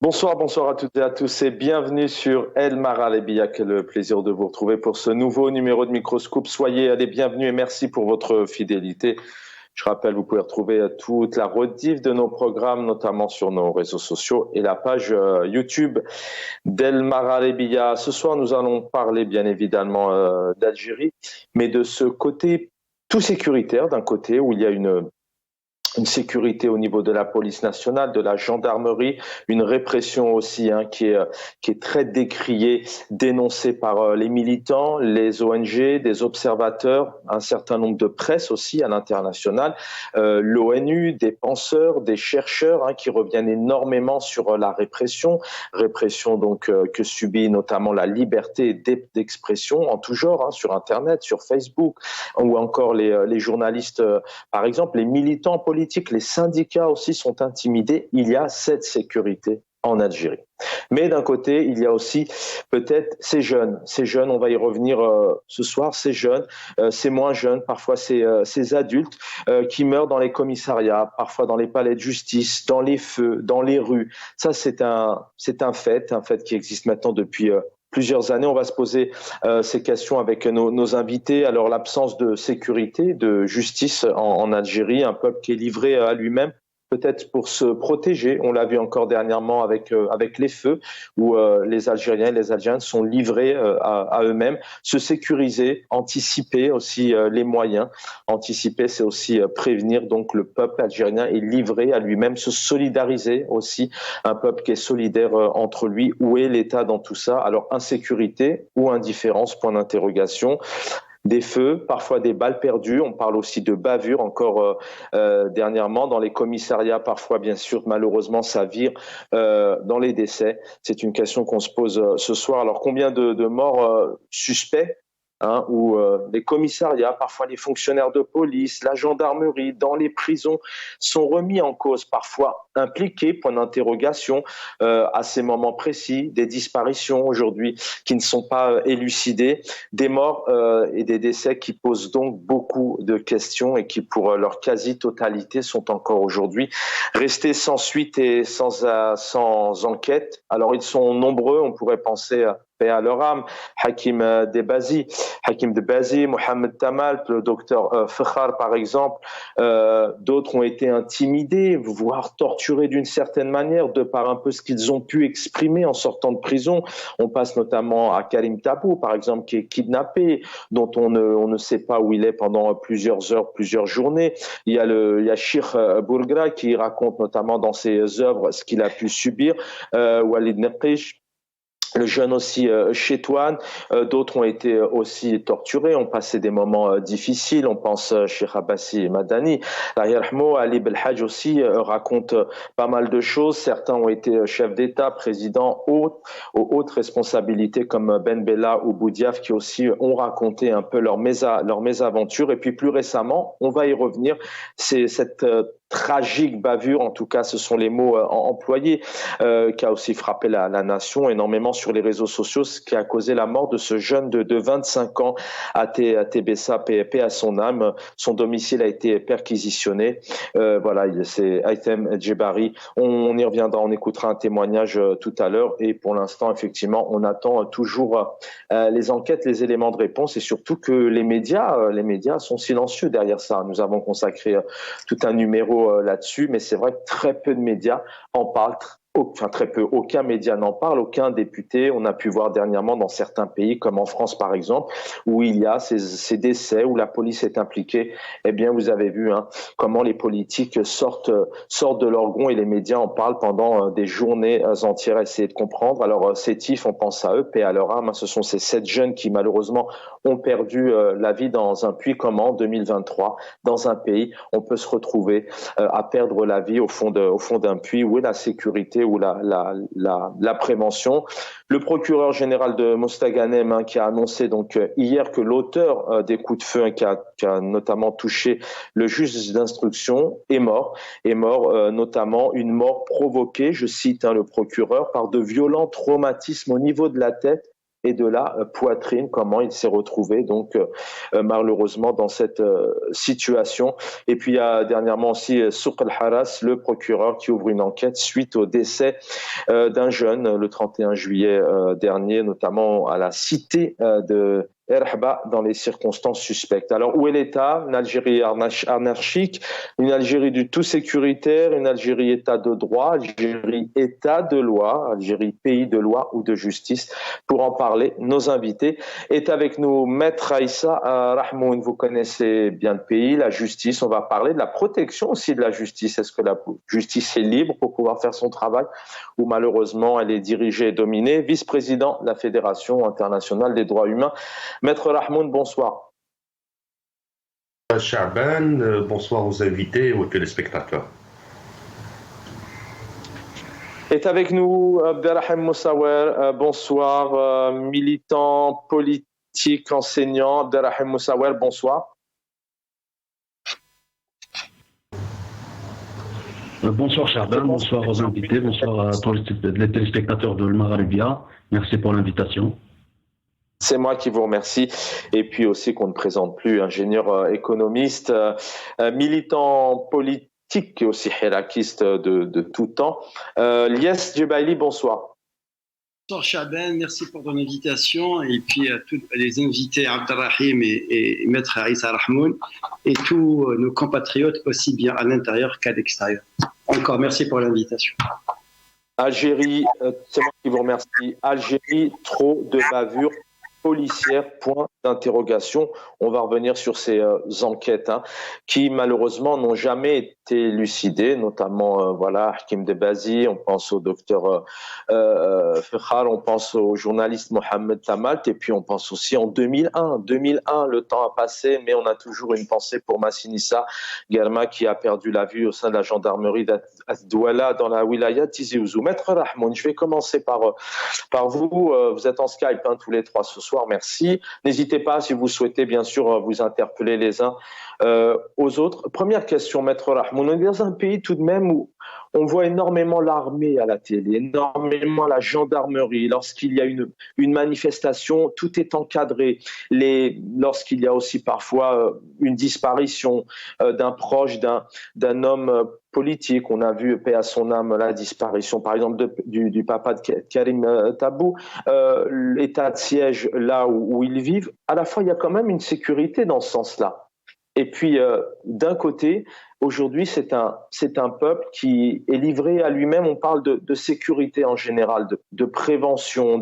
Bonsoir à toutes et à tous et bienvenue sur El Maralebia. Quel le plaisir de vous retrouver pour ce nouveau numéro de Microscope. Soyez les bienvenus et merci pour votre fidélité. Je rappelle, vous pouvez retrouver toute la rediff de nos programmes, notamment sur nos réseaux sociaux et la page YouTube d'El Maralebia. Ce soir, nous allons parler bien évidemment d'Algérie, mais de ce côté tout sécuritaire, d'un côté où il y a une sécurité au niveau de la police nationale, de la gendarmerie, une répression aussi qui est très décriée, dénoncée par les militants, les ONG, des observateurs, un certain nombre de presse aussi à l'international, l'ONU, des penseurs, des chercheurs qui reviennent énormément sur la répression donc que subit notamment la liberté d'expression en tout genre, sur Internet, sur Facebook, ou encore les journalistes, par exemple, les militants politiques, les syndicats aussi sont intimidés. Il y a cette sécurité en Algérie. Mais d'un côté, il y a aussi peut-être ces jeunes, on va y revenir ce soir, ces jeunes, ces moins jeunes, parfois ces adultes qui meurent dans les commissariats, parfois dans les palais de justice, dans les feux, dans les rues. Ça, c'est un fait qui existe maintenant depuis plusieurs années. On va se poser ces questions avec nos invités. Alors, l'absence de sécurité, de justice en Algérie, un peuple qui est livré à lui-même, peut-être pour se protéger. On l'a vu encore dernièrement avec les feux, où les Algériens et les Algériennes sont livrés à eux-mêmes. Se sécuriser, anticiper aussi les moyens. Anticiper, c'est aussi prévenir. Donc le peuple algérien est livré à lui-même. Se solidariser aussi, un peuple qui est solidaire entre lui. Où est l'État dans tout ça? Alors insécurité ou indifférence, point d'interrogation. Des feux, parfois des balles perdues. On parle aussi de bavures encore dernièrement dans les commissariats. Parfois, bien sûr, malheureusement, ça vire dans les décès. C'est une question qu'on se pose ce soir. Alors, combien de morts suspects où les commissariats, parfois les fonctionnaires de police, la gendarmerie, dans les prisons, sont remis en cause, parfois impliqués, point d'interrogation, à ces moments précis, des disparitions aujourd'hui qui ne sont pas élucidées, des morts et des décès qui posent donc beaucoup de questions et qui, pour leur quasi-totalité, sont encore aujourd'hui restés sans suite et sans enquête. Alors, ils sont nombreux, on pourrait penser paix à leur âme, Hakim Debazi, Mohamed Tamal, le docteur Fakhar par exemple, d'autres ont été intimidés, voire torturés d'une certaine manière, de par un peu ce qu'ils ont pu exprimer en sortant de prison. On passe notamment à Karim Tabou, par exemple, qui est kidnappé, dont on ne sait pas où il est pendant plusieurs heures, plusieurs journées. Il y a Cheikh Bourgra qui raconte notamment dans ses œuvres ce qu'il a pu subir, Walid Neqish, le jeune aussi Chétouane, d'autres ont été aussi torturés, ont passé des moments difficiles. On pense Cheikh Abbassi Madani, Ali Belhadj aussi raconte pas mal de choses. Certains ont été chefs d'État, présidents, aux hautes responsabilités comme Ben Bella ou Boudiaf qui aussi ont raconté un peu leur mésaventure. Et puis plus récemment, on va y revenir, c'est cette tragique bavure, en tout cas ce sont les mots employés, qui a aussi frappé la nation énormément sur les réseaux sociaux, ce qui a causé la mort de ce jeune de 25 ans à Tébessa, paix à son âme. Son domicile a été perquisitionné. Voilà, c'est Haitham Djebari. On y reviendra, on écoutera un témoignage tout à l'heure et pour l'instant, effectivement, on attend toujours les enquêtes, les éléments de réponse et surtout que les médias sont silencieux derrière ça. Nous avons consacré tout un numéro là-dessus, mais c'est vrai que très peu de médias en parlent. Enfin, très peu. Aucun média n'en parle, aucun député. On a pu voir dernièrement dans certains pays, comme en France par exemple, où il y a ces décès, où la police est impliquée. Eh bien, vous avez vu comment les politiques sortent de leur gonds et les médias en parlent pendant des journées entières à essayer de comprendre. Alors, Sétif, on pense à eux, paix à leur âme. Ce sont ces 7 jeunes qui, malheureusement, ont perdu la vie dans un puits commun en 2023. Dans un pays, on peut se retrouver à perdre la vie au fond d'un puits. Où est la sécurité, ou la prévention? Le procureur général de Mostaganem qui a annoncé donc hier que l'auteur des coups de feu qui a notamment touché le juge d'instruction est mort, notamment une mort provoquée, je cite le procureur, par de violents traumatismes au niveau de la tête et de la poitrine, comment il s'est retrouvé donc malheureusement dans cette situation. Et puis il y a dernièrement aussi Souq al-Haras, le procureur qui ouvre une enquête suite au décès d'un jeune le 31 juillet dernier, notamment à la cité de Erhba dans les circonstances suspectes. Alors où est l'État? Une Algérie anarchique, une Algérie du tout sécuritaire, une Algérie État de droit, Algérie État de loi, Algérie pays de loi ou de justice. Pour en parler, nos invités est avec nous Maître Aïssa Rahmoun. Vous connaissez bien le pays, la justice. On va parler de la protection aussi de la justice. Est-ce que la justice est libre pour pouvoir faire son travail ou malheureusement elle est dirigée et dominée? Vice-président de la Fédération internationale des droits humains. Maître Rahmoun, bonsoir. Chaban, bonsoir aux invités et aux téléspectateurs. Est avec nous Abdelrahim Moussawer, bonsoir, militant politique, enseignant. Abdelrahim Moussawer, bonsoir. Bonsoir Chaban, bonsoir aux invités, bonsoir à tous les téléspectateurs de Al Magharibia. Merci pour l'invitation. C'est moi qui vous remercie. Et puis aussi qu'on ne présente plus, ingénieur économiste, militant politique et aussi hirakiste de tout temps. Lies Djebaili, bonsoir. Bonsoir Chaban, merci pour ton invitation. Et puis à tous les invités, Abdelrahim et Maître Aïssa Rahmoun, et tous nos compatriotes, aussi bien à l'intérieur qu'à l'extérieur. Encore merci pour l'invitation. Algérie, c'est moi qui vous remercie. Algérie, trop de bavures policière, point d'interrogation. On va revenir sur ces enquêtes qui malheureusement n'ont jamais été élucidées, notamment voilà Hakim Debazi, on pense au docteur Fekhar, on pense au journaliste Mohamed Tamalt, et puis on pense aussi en 2001, le temps a passé, mais on a toujours une pensée pour Massinissa Germa qui a perdu la vue au sein de la gendarmerie d'Adouala dans la wilaya Tizi Ouzou. Maître Rahmoun, je vais commencer par vous. Vous êtes en Skype tous les trois ce soir. Merci. N'hésitez pas, si vous souhaitez, bien sûr, vous interpeller les uns aux autres. Première question, Maître Rahmoun. On est dans un pays tout de même où on voit énormément l'armée à la télé, énormément la gendarmerie. Lorsqu'il y a une manifestation, tout est encadré. Lorsqu'il y a aussi parfois une disparition d'un proche, d'un homme politique, on a vu, paix à son âme, la disparition par exemple du papa de Karim Tabou, l'état de siège là où ils vivent. À la fois, il y a quand même une sécurité dans ce sens-là. Et puis, d'un côté, aujourd'hui, c'est un peuple qui est livré à lui-même. On parle de sécurité en général, de prévention,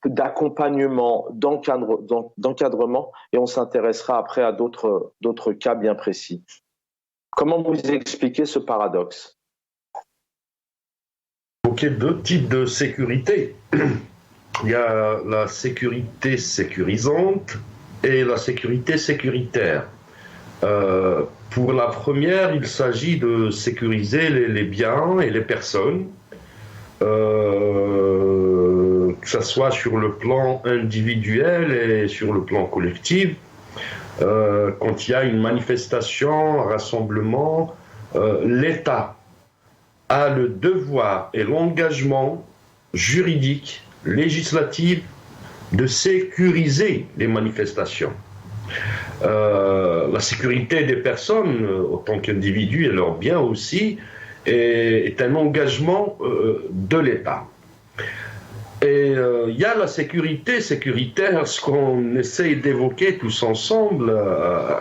d'accompagnement, d'encadrement, et on s'intéressera après à d'autres cas bien précis. Comment vous expliquez ce paradoxe? Ok, deux types de sécurité. Il y a la sécurité sécurisante et la sécurité sécuritaire. Pour la première, il s'agit de sécuriser les biens et les personnes, que ce soit sur le plan individuel et sur le plan collectif. Quand il y a une manifestation, un rassemblement, l'État a le devoir et l'engagement juridique, législatif, de sécuriser les manifestations. La sécurité des personnes, en tant qu'individus et leurs biens aussi, est un engagement de l'État. Et il y a la sécurité sécuritaire, ce qu'on essaye d'évoquer tous ensemble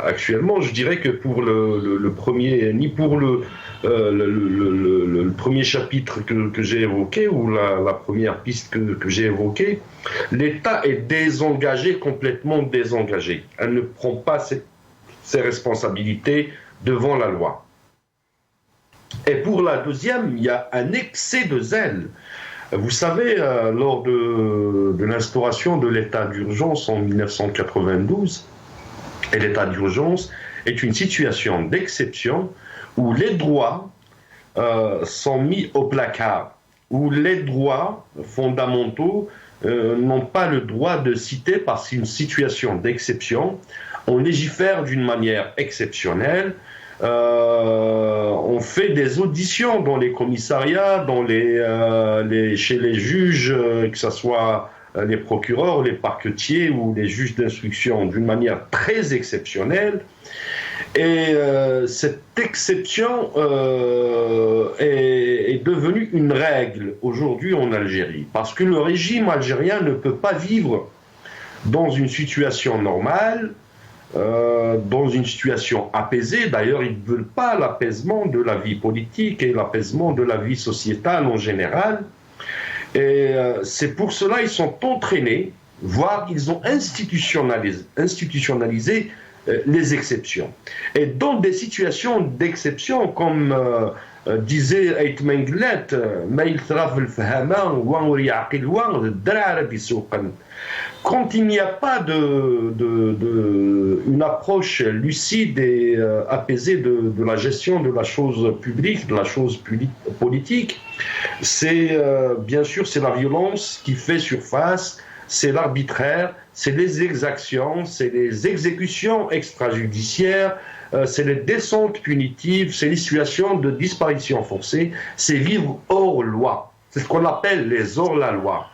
actuellement. Je dirais que pour le premier, ni pour le premier chapitre que j'ai évoqué ou la première piste que j'ai évoquée, l'État est désengagé, complètement désengagé. Elle ne prend pas ses responsabilités devant la loi. Et pour la deuxième, il y a un excès de zèle. Vous savez, lors de l'instauration de l'état d'urgence en 1992, et l'état d'urgence est une situation d'exception où les droits sont mis au placard, où les droits fondamentaux n'ont pas le droit de citer parce que c'est une situation d'exception. On légifère d'une manière exceptionnelle. On fait des auditions dans les commissariats, chez les juges, que ce soit les procureurs, les parquetiers ou les juges d'instruction d'une manière très exceptionnelle. Et cette exception est devenue une règle aujourd'hui en Algérie, parce que le régime algérien ne peut pas vivre dans une situation normale, dans une situation apaisée. D'ailleurs, ils ne veulent pas l'apaisement de la vie politique et l'apaisement de la vie sociétale en général. Et c'est pour cela qu'ils sont entraînés, voire ils ont institutionnalisé les exceptions. Et dans des situations d'exception, comme disait Ait Menglet, quand il n'y a pas une approche lucide et apaisée de la gestion de la chose publique, de la chose politique, c'est bien sûr c'est la violence qui fait surface, c'est l'arbitraire, c'est les exactions, c'est les exécutions extrajudiciaires, c'est les descentes punitives, c'est les situations de disparition forcée, c'est vivre hors loi. C'est ce qu'on appelle les hors-la-loi.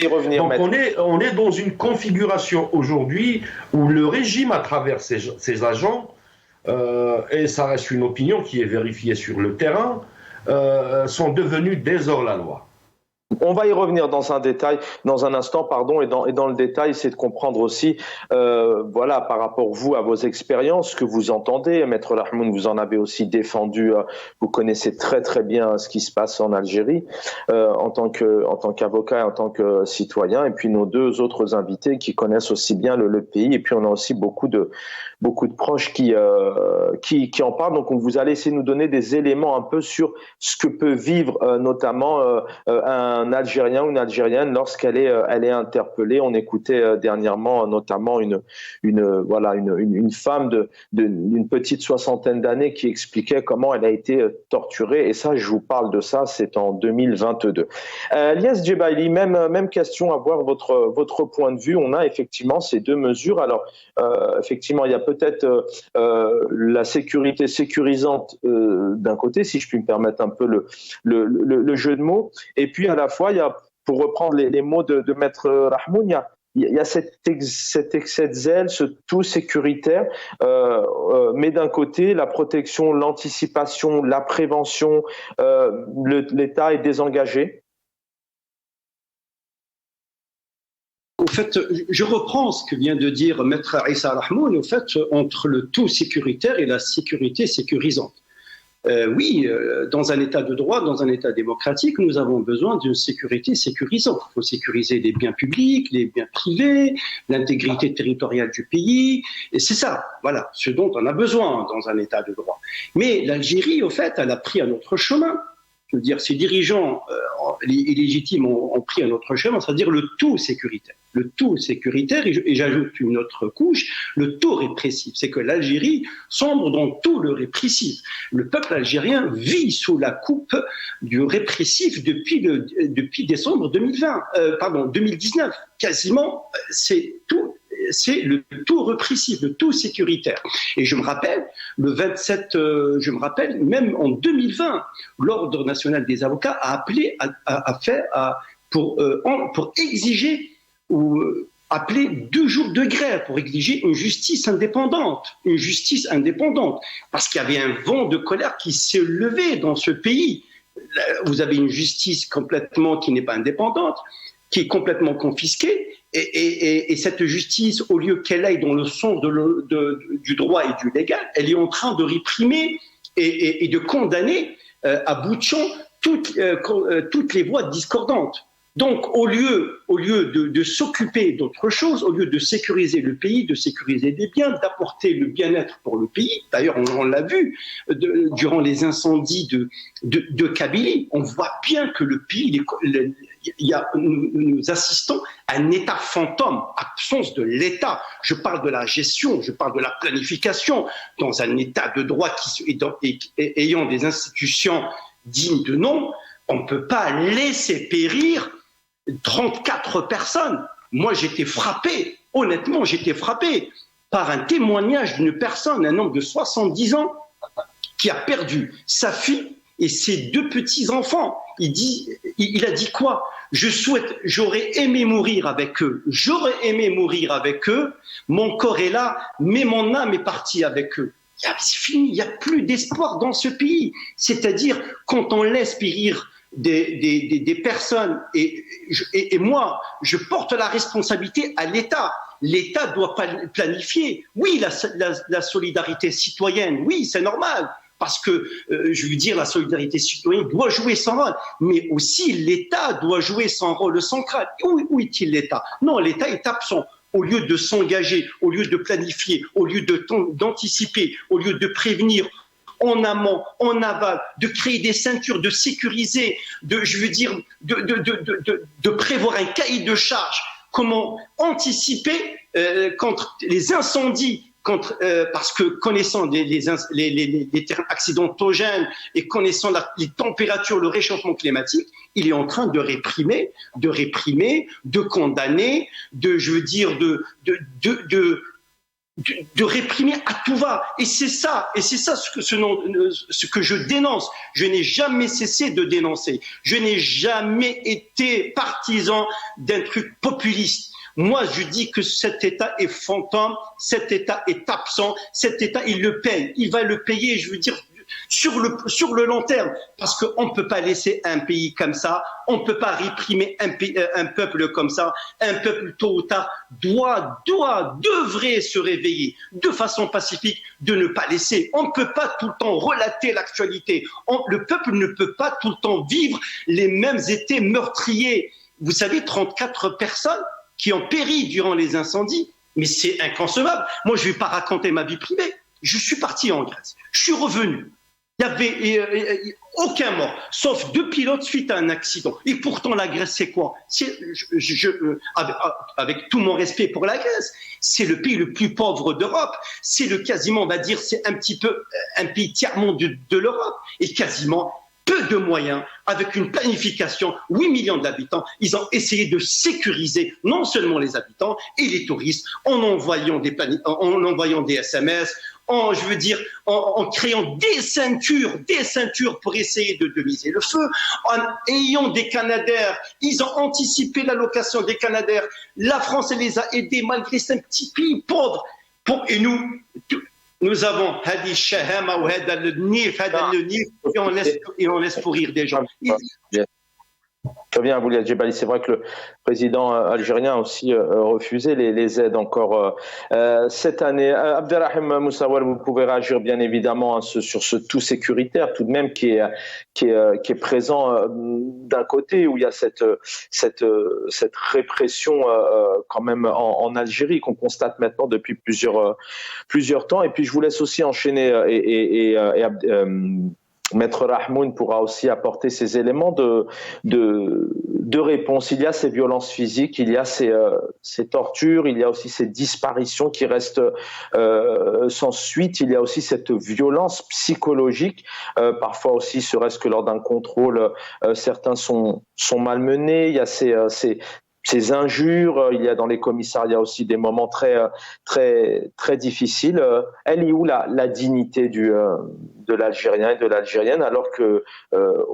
Donc on est dans une configuration aujourd'hui où le régime, à travers ses agents, et ça reste une opinion qui est vérifiée sur le terrain, sont devenus des hors-la-loi. On va y revenir dans un instant, et dans le détail, c'est de comprendre aussi, voilà, par rapport vous à vos expériences, que vous entendez. Maître Rahmoun, vous en avez aussi défendu. Vous connaissez très très bien ce qui se passe en Algérie en tant qu'avocat et en tant que citoyen. Et puis nos deux autres invités qui connaissent aussi bien le pays. Et puis on a aussi beaucoup de proches qui en parlent. Donc vous allez essayer de nous donner des éléments un peu sur ce que peut vivre notamment un Algérien ou une Algérienne lorsqu'elle est interpellée. On écoutait dernièrement notamment une femme d'une petite soixantaine d'années qui expliquait comment elle a été torturée. Et ça, je vous parle de ça, c'est en 2022. Elias Djebaili, même question, à voir votre point de vue. On a effectivement ces deux mesures. Alors effectivement, il y a peut-être la sécurité sécurisante d'un côté, si je puis me permettre un peu le jeu de mots, et puis à la fois, il y a, pour reprendre les mots de Maître Rahmoun, il y a cet excès de zèle, ce tout sécuritaire, mais d'un côté, la protection, l'anticipation, la prévention, l'État est désengagé. Au fait, je reprends ce que vient de dire Maître Issa Rahmoun, au fait, entre le tout sécuritaire et la sécurité sécurisante. Oui, dans un état de droit, dans un état démocratique, nous avons besoin d'une sécurité sécurisante. Il faut sécuriser les biens publics, les biens privés, l'intégrité territoriale du pays. Et c'est ça, voilà, ce dont on a besoin dans un état de droit. Mais l'Algérie, au fait, elle a pris un autre chemin. Je veux dire, ses dirigeants illégitimes ont pris un autre chemin, c'est-à-dire le tout sécuritaire. Le tout sécuritaire, et j'ajoute une autre couche, le tout répressif. C'est que l'Algérie sombre dans tout le répressif. Le peuple algérien vit sous la coupe du répressif depuis décembre 2019. Quasiment, c'est le tout répressif, le tout sécuritaire. Et je me rappelle, même en 2020, l'Ordre national des avocats a appelé pour exiger ou appeler 2 jours de grève pour exiger une justice indépendante, parce qu'il y avait un vent de colère qui s'est levé dans ce pays. Vous avez une justice qui n'est pas indépendante, qui est complètement confisquée, et cette justice, au lieu qu'elle aille dans le sens du droit et du légal, elle est en train de réprimer et de condamner à bout de champ toutes les voix discordantes. Donc, au lieu de s'occuper d'autre chose, au lieu de sécuriser le pays, de sécuriser des biens, d'apporter le bien-être pour le pays, d'ailleurs, on l'a vu durant les incendies de Kabylie, on voit bien que le pays, nous assistons à un État fantôme, absence de l'État. Je parle de la gestion, je parle de la planification, dans un État de droit ayant des institutions dignes de nom. On ne peut pas laisser périr 34 personnes. Moi, honnêtement, j'étais frappé par un témoignage d'une personne, un homme de 70 ans, qui a perdu sa fille et ses 2 petits-enfants. Il a dit quoi? J'aurais aimé mourir avec eux. J'aurais aimé mourir avec eux. Mon corps est là, mais mon âme est partie avec eux. C'est fini, il n'y a plus d'espoir dans ce pays. C'est-à-dire, quand on laisse périr des personnes, et moi, je porte la responsabilité à l'État. L'État doit planifier. Oui, la solidarité citoyenne, oui, c'est normal. Parce que, je veux dire, la solidarité citoyenne doit jouer son rôle. Mais aussi, l'État doit jouer son rôle central. Où est-il l'État? Non, l'État est absent. Au lieu de s'engager, au lieu de planifier, au lieu d'anticiper, au lieu de prévenir en amont, en aval, de créer des ceintures, de sécuriser, de prévoir un cahier de charges. Comment anticiper contre les incendies, parce que connaissant les terrains accidentogènes et connaissant les températures, le réchauffement climatique, il est en train de réprimer, de condamner, de réprimer à tout va. Et c'est ça ce que je dénonce. Je n'ai jamais cessé de dénoncer. Je n'ai jamais été partisan d'un truc populiste. Moi, je dis que cet État est fantôme, cet État est absent, cet État, il le paye. Il va le payer, je veux dire, sur le long terme. Parce qu'on ne peut pas laisser un pays comme ça, on ne peut pas réprimer un peuple comme ça. Un peuple, tôt ou tard, devrait se réveiller de façon pacifique, de ne pas laisser. On ne peut pas tout le temps relater l'actualité. Le peuple ne peut pas tout le temps vivre les mêmes étés meurtriers. Vous savez, 34 personnes qui ont péri durant les incendies, mais c'est inconcevable. Moi, je ne vais pas raconter ma vie privée. Je suis parti en Grèce. Je suis revenu. Il n'y avait aucun mort, sauf 2 pilotes suite à un accident. Et pourtant, la Grèce, c'est quoi? Avec tout mon respect pour la Grèce, c'est le pays le plus pauvre d'Europe. C'est quasiment, on va dire, c'est un petit peu un pays tiers-monde de l'Europe. Et quasiment peu de moyens, avec une planification, 8 millions d'habitants, ils ont essayé de sécuriser non seulement les habitants et les touristes en envoyant des SMS, en créant des ceintures pour essayer de miser le feu, en ayant des Canadaires. Ils ont anticipé l'allocation des Canadaires. La France les a aidés malgré ces petits pays pauvres. Et nous avons Hadi Shahama ou Hada le Nif, et on laisse pourrir des gens. Très bien, Aboulia Djebali. C'est vrai que le président algérien a aussi refusé les aides encore cette année. Abdelrahim Moussawel, vous pouvez réagir bien évidemment sur ce tout sécuritaire tout de même qui est présent d'un côté où il y a cette répression quand même en Algérie qu'on constate maintenant depuis plusieurs temps. Et puis je vous laisse aussi enchaîner Maître Rahmoun pourra aussi apporter ces éléments de réponse. Il y a ces violences physiques, il y a ces tortures, il y a aussi ces disparitions qui restent sans suite, il y a aussi cette violence psychologique, parfois aussi serait-ce que lors d'un contrôle, certains sont malmenés, il y a ces injures, il y a dans les commissariats aussi des moments très difficiles. Elle est où la dignité de l'Algérien et de l'Algérienne, alors que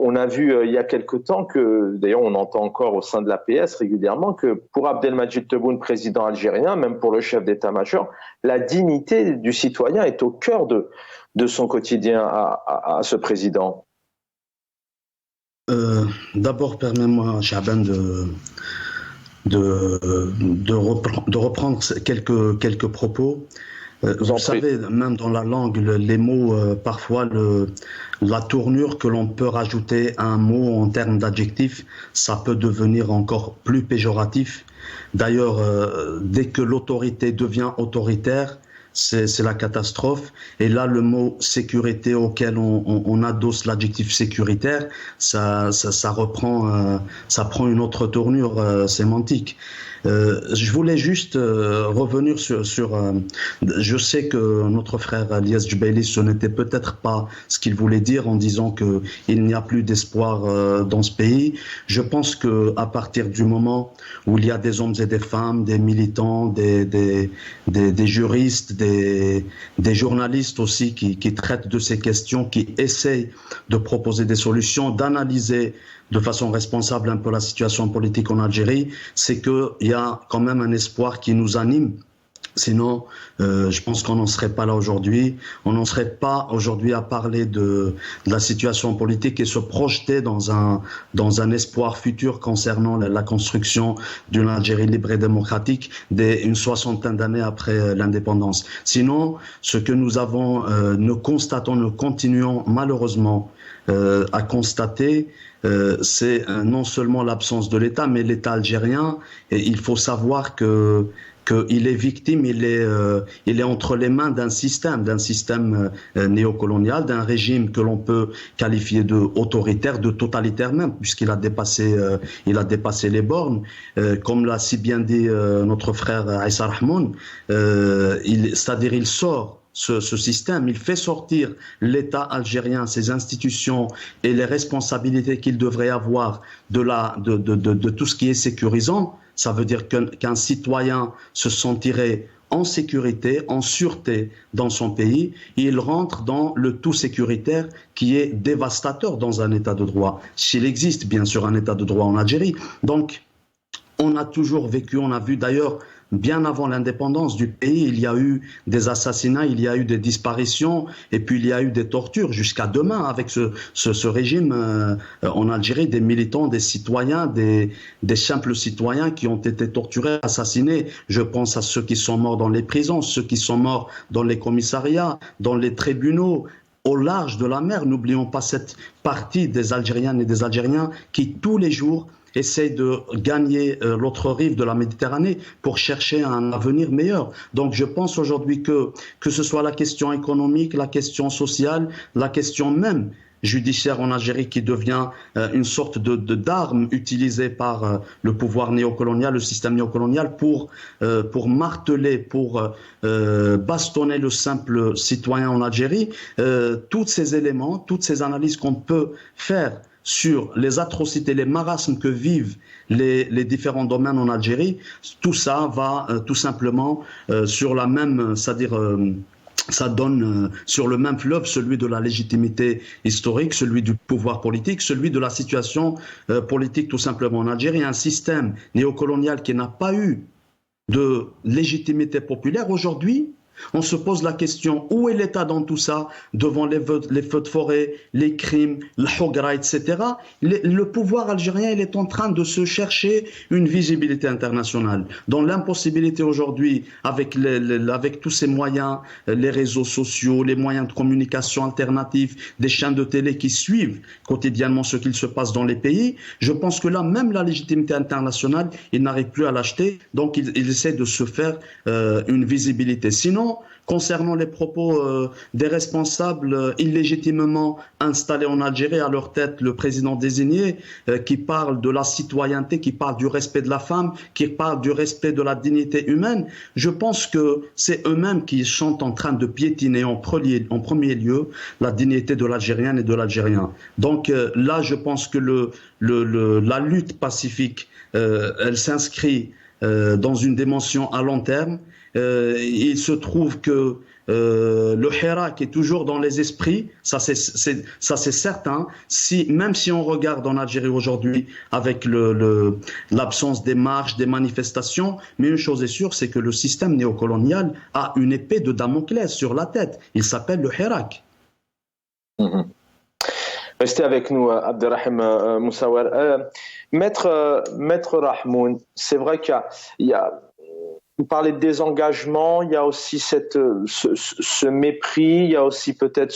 on a vu il y a quelque temps que, d'ailleurs on entend encore au sein de l'APS régulièrement, que pour Abdelmadjid Tebboune, président algérien, même pour le chef d'état-major, la dignité du citoyen est au cœur de son quotidien à ce président. D'abord, permets-moi, Chaban, de reprendre quelques propos. Vous savez, même dans la langue, les mots, parfois, la tournure que l'on peut rajouter à un mot en termes d'adjectif, ça peut devenir encore plus péjoratif. D'ailleurs, dès que l'autorité devient autoritaire, c'est la catastrophe. Et là, le mot sécurité auquel on adosse l'adjectif sécuritaire, ça reprend, ça prend une autre tournure sémantique. Je voulais juste revenir sur je sais que notre frère Elias Jubaili, ce n'était peut-être pas ce qu'il voulait dire en disant que il n'y a plus d'espoir dans ce pays. Je pense que à partir du moment où il y a des hommes et des femmes, des militants, des juristes, des journalistes aussi qui traitent de ces questions, qui essayent de proposer des solutions, d'analyser de façon responsable un peu la situation politique en Algérie, c'est qu'il y a quand même un espoir qui nous anime. Sinon, je pense qu'on n'en serait pas là aujourd'hui. On n'en serait pas aujourd'hui à parler de la situation politique et se projeter dans un espoir futur concernant la construction d'une Algérie libre et démocratique une soixantaine d'années après l'indépendance. Sinon, ce que nous avons, nous continuons malheureusement à constater, c'est non seulement l'absence de l'État, mais l'État algérien. Et il faut savoir qu'il est victime, il est entre les mains d'un système néocolonial, d'un régime que l'on peut qualifier de autoritaire, de totalitaire même, puisqu'il a dépassé les bornes. Comme l'a si bien dit notre frère Issa Rahmoun, c'est-à-dire il sort ce système, il fait sortir l'État algérien, ses institutions et les responsabilités qu'il devrait avoir de tout ce qui est sécurisant. Ça veut dire qu'un citoyen se sentirait en sécurité, en sûreté dans son pays, et il rentre dans le tout sécuritaire qui est dévastateur dans un État de droit. S'il existe bien sûr un État de droit en Algérie. Donc, on a toujours vécu, on a vu d'ailleurs, bien avant l'indépendance du pays, il y a eu des assassinats, il y a eu des disparitions, et puis il y a eu des tortures jusqu'à demain avec ce régime en Algérie, des militants, des citoyens, des simples citoyens qui ont été torturés, assassinés. Je pense à ceux qui sont morts dans les prisons, ceux qui sont morts dans les commissariats, dans les tribunaux, au large de la mer. N'oublions pas cette partie des Algériennes et des Algériens qui tous les jours essaye de gagner l'autre rive de la Méditerranée pour chercher un avenir meilleur. Donc je pense aujourd'hui que ce soit la question économique, la question sociale, la question même judiciaire en Algérie qui devient une sorte d'arme utilisée par le pouvoir néocolonial, le système néocolonial pour marteler, pour bastonner le simple citoyen en Algérie. Tous ces éléments, toutes ces analyses qu'on peut faire sur les atrocités, les marasmes que vivent les différents domaines en Algérie, tout ça va tout simplement sur la même, c'est-à-dire ça donne sur le même fleuve, celui de la légitimité historique, celui du pouvoir politique, celui de la situation politique tout simplement en Algérie. Un système néocolonial qui n'a pas eu de légitimité populaire aujourd'hui. On se pose la question, où est l'État dans tout ça, devant les feux de forêt, les crimes, la hogra, etc. Le pouvoir algérien, il est en train de se chercher une visibilité internationale. Dans l'impossibilité aujourd'hui, avec tous ces moyens, les réseaux sociaux, les moyens de communication alternatifs, des chaînes de télé qui suivent quotidiennement ce qu'il se passe dans les pays, je pense que là, même la légitimité internationale, il n'arrive plus à l'acheter, donc il essaie de se faire une visibilité. Sinon, concernant les propos des responsables illégitimement installés en Algérie, à leur tête le président désigné, qui parle de la citoyenneté, qui parle du respect de la femme, qui parle du respect de la dignité humaine, je pense que c'est eux-mêmes qui sont en train de piétiner en premier lieu la dignité de l'Algérienne et de l'Algérien. Donc là, je pense que la lutte pacifique, elle s'inscrit dans une dimension à long terme. Il se trouve que le Hirak est toujours dans les esprits, ça c'est certain. Même si on regarde en Algérie aujourd'hui avec l'absence des marches, des manifestations, mais une chose est sûre, c'est que le système néocolonial a une épée de Damoclès sur la tête. Il s'appelle le Hirak. Restez avec nous, Abderrahim Moussaouer. Maître Rahmoun, c'est vrai qu'il y a vous parlez de désengagement, il y a aussi ce mépris, il y a aussi peut-être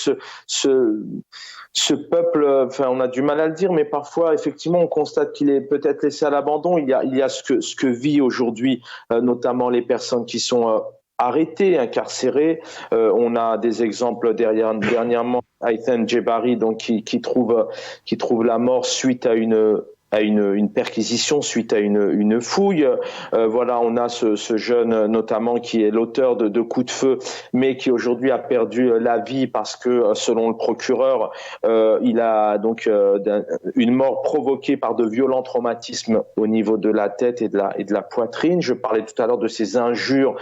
ce peuple, enfin on a du mal à le dire, mais parfois effectivement on constate qu'il est peut-être laissé à l'abandon. Il y a ce que vit aujourd'hui notamment les personnes qui sont arrêtées, incarcérées. On a des exemples dernièrement, Haitham Djebari, donc qui trouve la mort suite à une une perquisition, suite à une fouille. Voilà, on a ce jeune notamment qui est l'auteur de coups de feu, mais qui aujourd'hui a perdu la vie parce que, selon le procureur, il a donc une mort provoquée par de violents traumatismes au niveau de la tête et de la poitrine. Je parlais tout à l'heure de ces injures,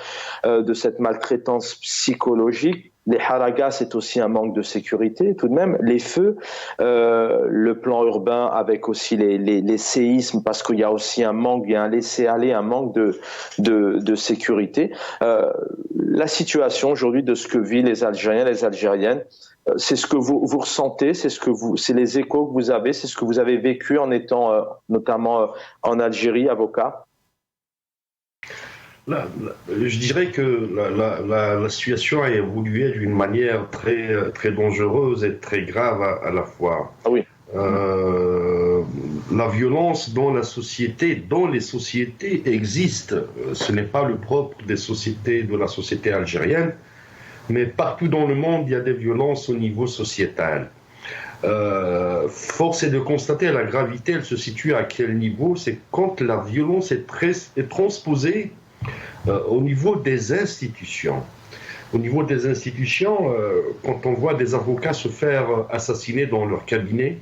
de cette maltraitance psychologique. Les haragas, c'est aussi un manque de sécurité tout de même. Les feux, le plan urbain avec aussi les séismes, parce qu'il y a aussi un manque, il y a un laisser-aller, un manque de sécurité. La situation aujourd'hui de ce que vivent les Algériens, les Algériennes, c'est ce que vous ressentez, c'est les échos que vous avez, c'est ce que vous avez vécu en étant notamment en Algérie, avocat. Je dirais que la situation a évolué d'une manière très, très dangereuse et très grave à la fois. Ah oui. La violence dans les sociétés existe. Ce n'est pas le propre de la société algérienne, mais partout dans le monde, il y a des violences au niveau sociétal. Force est de constater la gravité, elle se situe à quel niveau? C'est quand la violence est transposée au niveau des institutions. Au niveau des institutions, quand on voit des avocats se faire assassiner dans leur cabinet,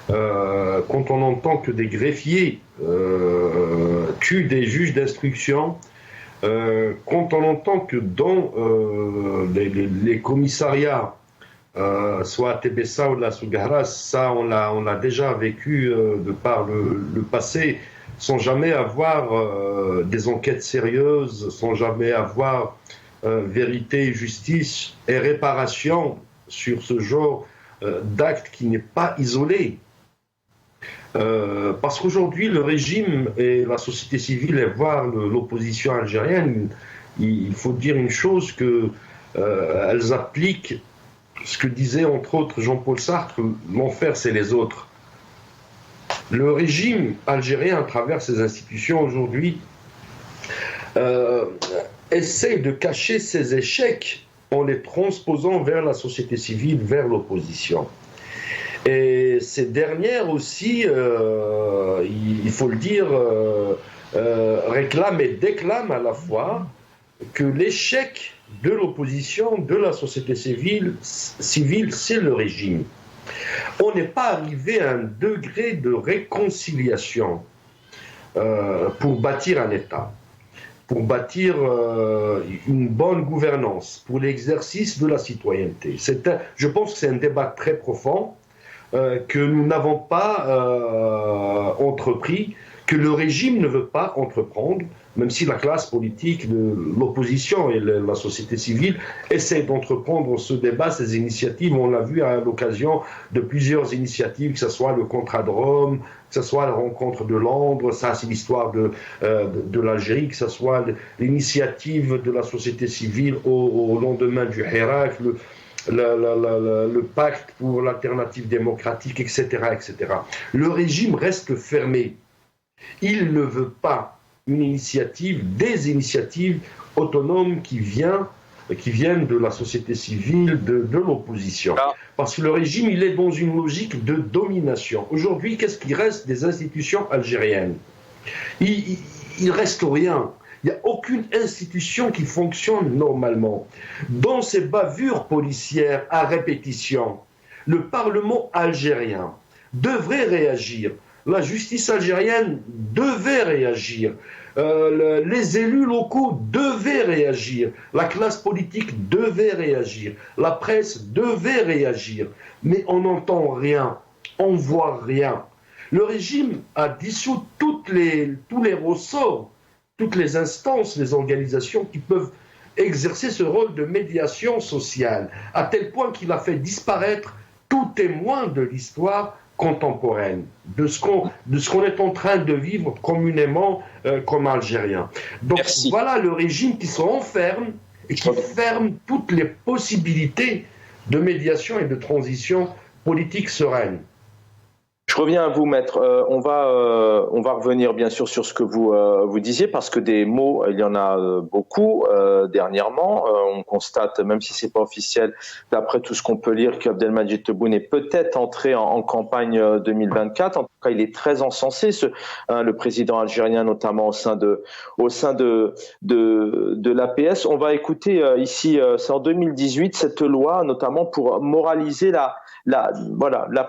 quand on entend que des greffiers tuent des juges d'instruction, quand on entend que dans les commissariats, soit à Tébessa ou la Sougaras, ça on l'a déjà vécu de par le passé, sans jamais avoir des enquêtes sérieuses, sans jamais avoir vérité, justice et réparation sur ce genre d'acte qui n'est pas isolé. Parce qu'aujourd'hui, le régime et la société civile, et voire l'opposition algérienne, il faut dire une chose, qu'elles appliquent ce que disait entre autres Jean-Paul Sartre, l'enfer c'est les autres. Le régime algérien, à travers ses institutions aujourd'hui, essaie de cacher ses échecs en les transposant vers la société civile, vers l'opposition. Et ces dernières aussi, il faut le dire, réclament et déclament à la fois que l'échec de l'opposition, de la société civile, c'est le régime. On n'est pas arrivé à un degré de réconciliation pour bâtir un État, pour bâtir une bonne gouvernance, pour l'exercice de la citoyenneté. Je pense que c'est un débat très profond que nous n'avons pas entrepris, que le régime ne veut pas entreprendre, même si la classe politique, l'opposition et la société civile essaient d'entreprendre ce débat, ces initiatives. On l'a vu à l'occasion de plusieurs initiatives, que ce soit le contrat de Rome, que ce soit la rencontre de Londres, ça c'est l'histoire de l'Algérie, que ce soit l'initiative de la société civile au lendemain du Hirak, le pacte pour l'alternative démocratique, etc., etc. Le régime reste fermé. Il ne veut pas des initiatives autonomes qui viennent de la société civile, de l'opposition. Parce que le régime, il est dans une logique de domination. Aujourd'hui, qu'est-ce qui reste des institutions algériennes? Il reste rien. Il n'y a aucune institution qui fonctionne normalement. Dans ces bavures policières à répétition, le Parlement algérien devrait réagir. La justice algérienne devait réagir. Les élus locaux devaient réagir. La classe politique devait réagir. La presse devait réagir. Mais on n'entend rien. On voit rien. Le régime a dissous tous les ressorts, toutes les instances, les organisations qui peuvent exercer ce rôle de médiation sociale, à tel point qu'il a fait disparaître tout témoin de l'histoire contemporaine, de ce qu'on est en train de vivre communément comme Algériens. Donc Merci. Voilà le régime qui se renferme et qui ferme toutes les possibilités de médiation et de transition politique sereine. Je reviens à vous, maître. On va revenir bien sûr sur ce que vous disiez, parce que des mots, il y en a beaucoup dernièrement. On constate, même si c'est pas officiel, d'après tout ce qu'on peut lire, qu'Abdelmadjid Tebboune est peut-être entré en campagne 2024. En tout cas, il est très encensé, le président algérien, notamment au sein de l'APS. On va écouter ici, c'est en 2018, cette loi, notamment pour moraliser la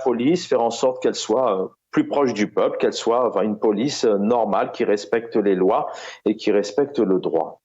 police, faire en sorte qu'elle soit plus proche du peuple, qu'elle soit une police normale qui respecte les lois et qui respecte le droit.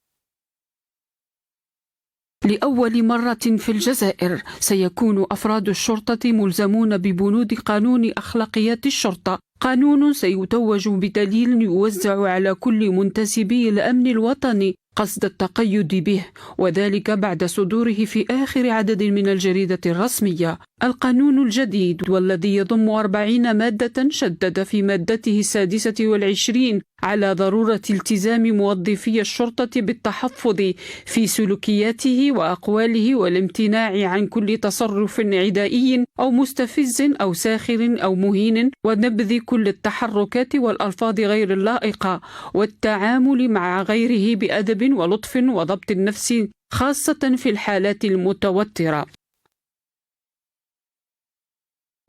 لأول مرة في الجزائر سيكون أفراد الشرطة ملزمون ببنود قانون أخلاقيات الشرطة، قانون سيتوج بدليل يوزع على كل منتسبي الأمن الوطني قصد التقيد به، وذلك بعد صدوره في آخر عدد من الجريدة الرسمية. القانون الجديد والذي يضم 40 مادة شدد في مادته 26 على ضرورة التزام موظفي الشرطة بالتحفظ في سلوكياته وأقواله والامتناع عن كل تصرف عدائي أو مستفز أو ساخر أو مهين، ونبذ كل التحركات والألفاظ غير اللائقة، والتعامل مع غيره بأدب ولطف وضبط النفس خاصة في الحالات المتوترة.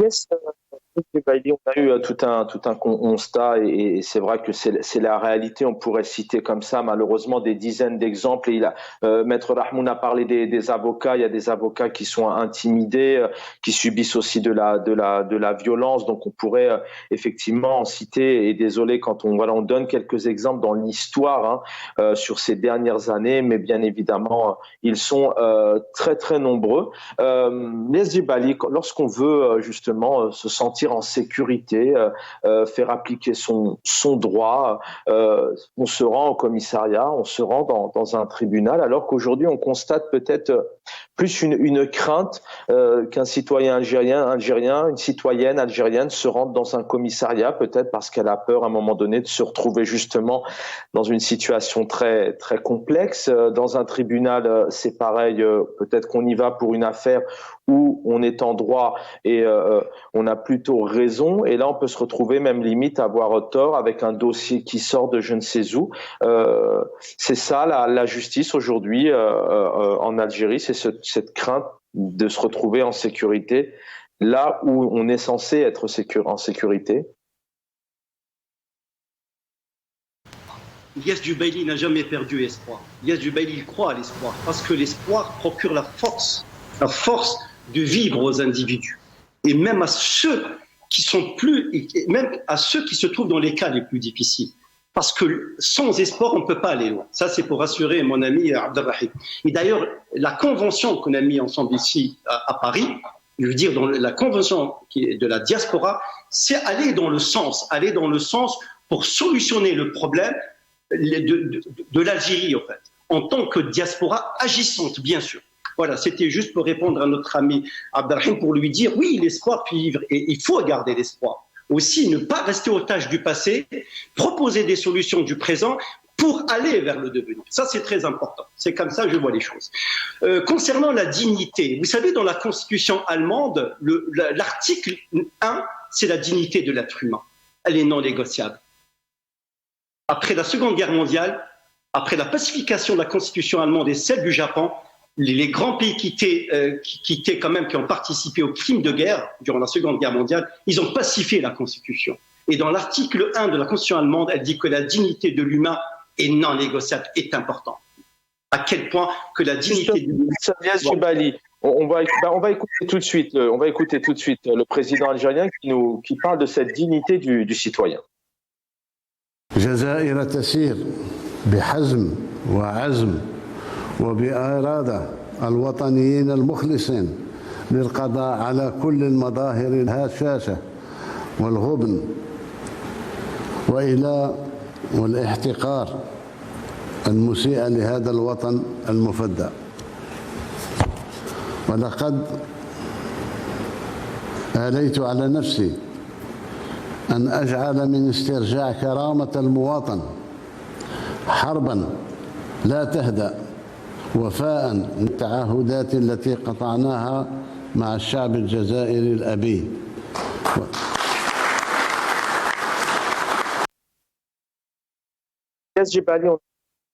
On a eu tout un constat et c'est vrai que c'est la réalité. On pourrait citer comme ça malheureusement des dizaines d'exemples. Et Maître Rahmoun a parlé des avocats. Il y a des avocats qui sont intimidés, qui subissent aussi de la violence. Donc on pourrait effectivement en citer. Et désolé quand on donne quelques exemples dans l'histoire sur ces dernières années, mais bien évidemment ils sont très très nombreux. Niass Djebali, lorsqu'on veut justement se sentir en sécurité, faire appliquer son droit, on se rend au commissariat, on se rend dans un tribunal, alors qu'aujourd'hui on constate peut-être plus une crainte qu'un citoyen algérien, une citoyenne algérienne se rende dans un commissariat, peut-être parce qu'elle a peur à un moment donné de se retrouver justement dans une situation très très complexe. Dans un tribunal, c'est pareil, peut-être qu'on y va pour une affaire où on est en droit et on a plutôt raison, et là on peut se retrouver même limite à avoir tort avec un dossier qui sort de je ne sais où. C'est ça la justice aujourd'hui en Algérie, c'est cette crainte de se retrouver en sécurité là où on est censé être en sécurité. Niass Djebali n'a jamais perdu espoir. Niass Djebali, il croit à l'espoir parce que l'espoir procure la force de vivre aux individus, et même à ceux qui se trouvent dans les cas les plus difficiles. Parce que sans espoir, on ne peut pas aller loin. Ça, c'est pour rassurer mon ami Abdelrahim. Et d'ailleurs, la convention qu'on a mis ensemble ici à Paris, je veux dire, dans la convention de la diaspora, c'est aller dans le sens pour solutionner le problème de l'Algérie, en fait, en tant que diaspora agissante, bien sûr. Voilà, c'était juste pour répondre à notre ami Abdelrahim, pour lui dire, oui, l'espoir peut vivre, et il faut garder l'espoir. Aussi, ne pas rester otage du passé, proposer des solutions du présent pour aller vers le devenir. Ça, c'est très important. C'est comme ça que je vois les choses. Concernant la dignité, vous savez, dans la Constitution allemande, l'article 1, c'est la dignité de l'être humain. Elle est non négociable. Après la Seconde Guerre mondiale, après la pacification de la Constitution allemande et celle du Japon, les grands pays qui ont participé aux crimes de guerre durant la Seconde Guerre mondiale, ils ont pacifié la Constitution. Et dans l'article 1 de la Constitution allemande, elle dit que la dignité de l'humain est non négociable, est importante. À quel point que la dignité de l'humain... On va écouter tout de suite le président algérien qui parle de cette dignité du citoyen. جزائر تسير بحزم وعزم وبإرادة الوطنيين المخلصين للقضاء على كل المظاهر الهشاشة والغبن والاحتقار المسيء لهذا الوطن المفدى. ولقد آليت على نفسي أن أجعل من استرجاع كرامة المواطن حربا لا تهدأ وفاء للتعهدات التي قطعناها مع الشعب الجزائري الأبي. Jebali, on